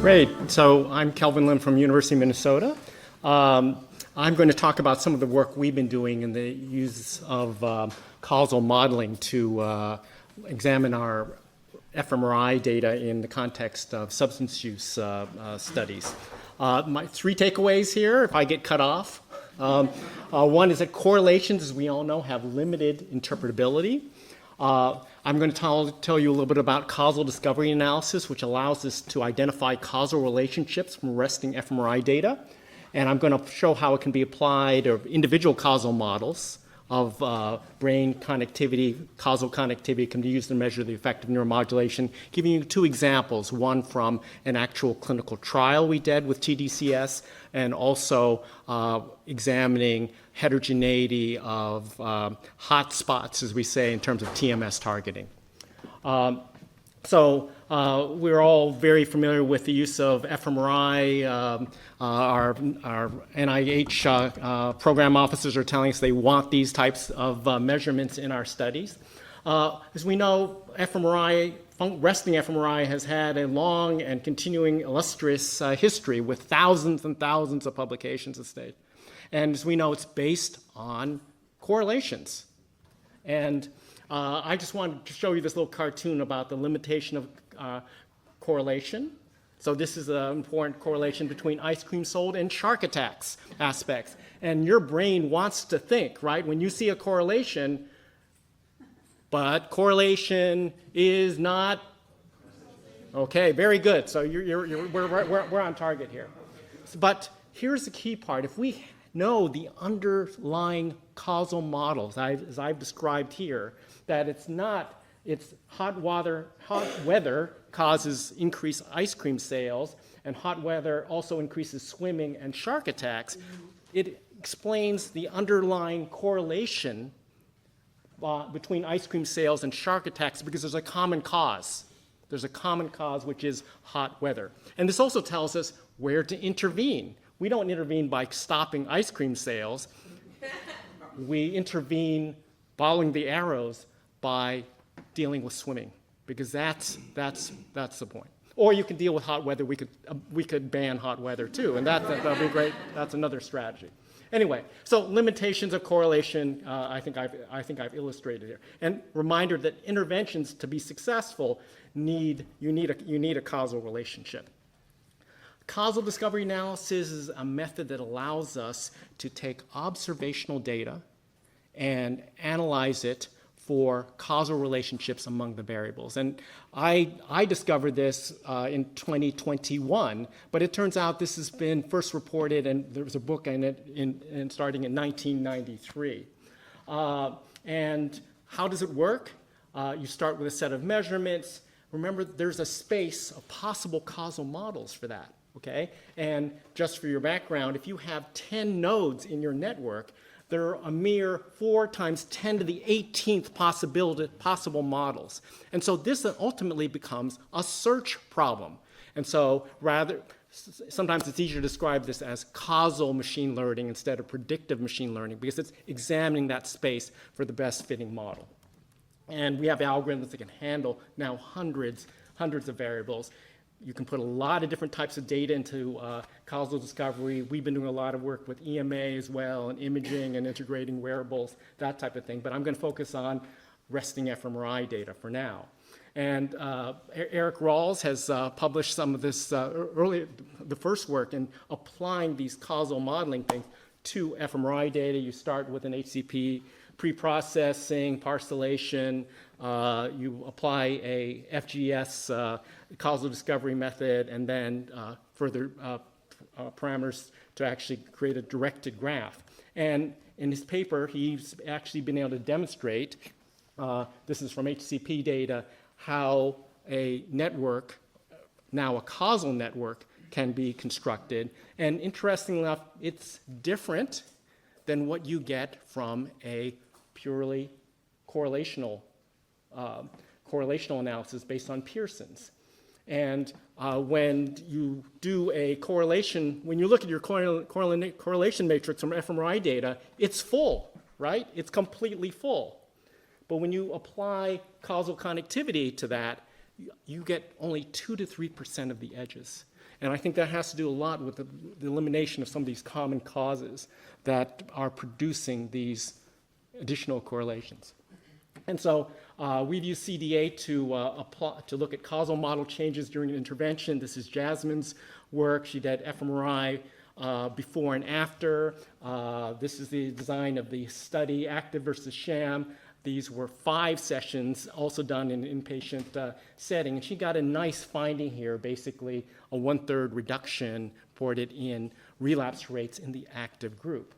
Great. So I'm Kelvin Lim from University of Minnesota. I'm going to talk about some of the work we've been doing in the use of causal modeling to examine our fMRI data in the context of substance use studies. My three takeaways here, if I get cut off. One is that correlations, as we all know, have limited interpretability. I'm going to tell you a little bit about causal discovery analysis, which allows us to identify causal relationships from resting fMRI data. And I'm going to show how it can be applied to individual causal models of brain connectivity. Causal connectivity can be used to measure the effect of neuromodulation. Giving you two examples, one from an actual clinical trial we did with TDCS, and also examining heterogeneity of hotspots, as we say, in terms of TMS targeting. So we're all very familiar with the use of fMRI. Our NIH program officers are telling us they want these types of measurements in our studies. As we know, resting fMRI has had a long and continuing illustrious history with thousands and thousands of publications to date. And as we know, it's based on correlations. And I just wanted to show you this little cartoon about the limitation of correlation. So this is an important correlation between ice cream sold and shark attacks aspects. And your brain wants to think, right? When you see a correlation, but correlation is not, okay, very good. So we're on target here. But here's the key part. If we know the underlying causal models, as I've described here, that it's hot weather causes increased ice cream sales, and hot weather also increases swimming and shark attacks. It explains the underlying correlation between ice cream sales and shark attacks because there's a common cause. There's a common cause, which is hot weather. And this also tells us where to intervene. We don't intervene by stopping ice cream sales. We intervene following the arrows by dealing with swimming, because that's the point. Or you can deal with hot weather. We could ban hot weather too, and that'd be great. That's another strategy. Anyway, so limitations of correlation, I think I've illustrated here. And reminder that interventions to be successful you need a causal relationship. Causal discovery analysis is a method that allows us to take observational data and analyze it for causal relationships among the variables. And I discovered this in 2021, but it turns out this has been first reported, and there was a book in it starting in 1993. And how does it work? You start with a set of measurements. Remember, there's a space of possible causal models for that. Okay? And just for your background, if you have 10 nodes in your network, there are a mere 4 times 10 to the 18th possible models. And so this ultimately becomes a search problem. And so sometimes it's easier to describe this as causal machine learning instead of predictive machine learning, because it's examining that space for the best fitting model. And we have algorithms that can handle now hundreds of variables. You can put a lot of different types of data into causal discovery. We've been doing a lot of work with EMA as well, and imaging and integrating wearables, that type of thing. But I'm going to focus on resting fMRI data for now. And Eric Rawls has published some of this the first work in applying these causal modeling things to fMRI data. You start with an HCP pre-processing, parcellation. You apply a FGS causal discovery method, and then further parameters to actually create a directed graph. And in his paper, he's actually been able to demonstrate, this is from HCP data, how a network, now a causal network, can be constructed. And interestingly enough, it's different than what you get from a purely correlational analysis based on Pearson's. And when you do a correlation, when you look at your correlation matrix from fMRI data, it's full, right? It's completely full. But when you apply causal connectivity to that, you get only 2 to 3% of the edges. And I think that has to do a lot with the elimination of some of these common causes that are producing these additional correlations. And so we've used CDA to look at causal model changes during an intervention. This is Jasmine's work. She did fMRI before and after. This is the design of the study, active versus sham. These were 5 sessions, also done in an inpatient setting. And she got a nice finding here, basically a 1/3 reduction reported in relapse rates in the active group.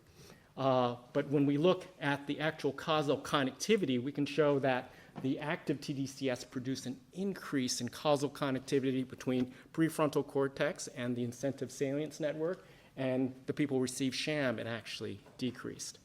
But when we look at the actual causal connectivity, we can show that the active TDCS produced an increase in causal connectivity between prefrontal cortex and the incentive salience network, and the people who received sham, it actually decreased.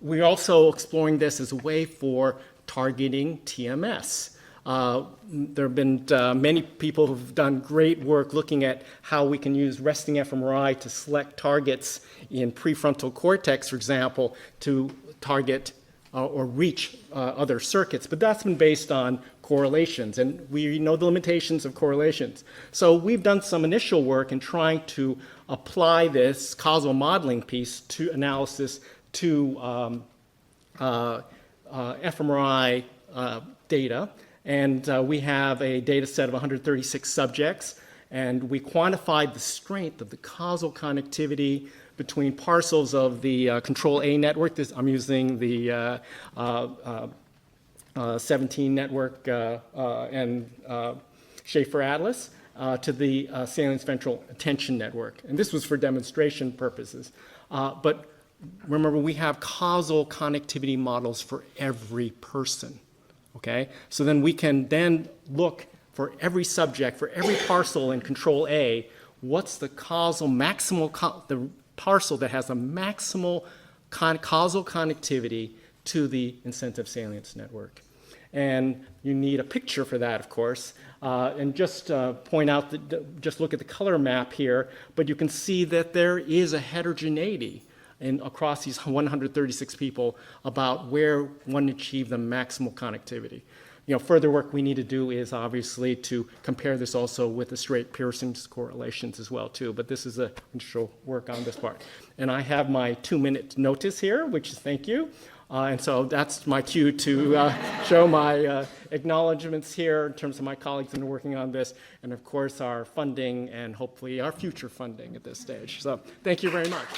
We're also exploring this as a way for targeting TMS. There have been many people who've done great work looking at how we can use resting fMRI to select targets in prefrontal cortex, for example, to target or reach other circuits. But that's been based on correlations, and we know the limitations of correlations. So we've done some initial work in trying to apply this causal modeling piece to analysis to fMRI data. And we have a data set of 136 subjects, and we quantified the strength of the causal connectivity between parcels of the control A network. I'm using the 17 network and Schaefer Atlas to the salience ventral attention network. And this was for demonstration purposes. But remember, we have causal connectivity models for every person. Okay, so then we can then look for every subject, for every parcel in control A, what's the causal maximal, the parcel that has a maximal causal connectivity to the incentive salience network. And you need a picture for that, of course. And just point out that, just look at the color map here, but you can see that there is a heterogeneity across these 136 people about where one achieved the maximal connectivity. Further work we need to do is obviously to compare this also with the straight Pearson correlations as well too, but this is a initial work on this part. And I have my 2-minute notice here, which is thank you. And so that's my cue to show my acknowledgments here in terms of my colleagues that are working on this, and of course our funding and hopefully our future funding at this stage. So thank you very much.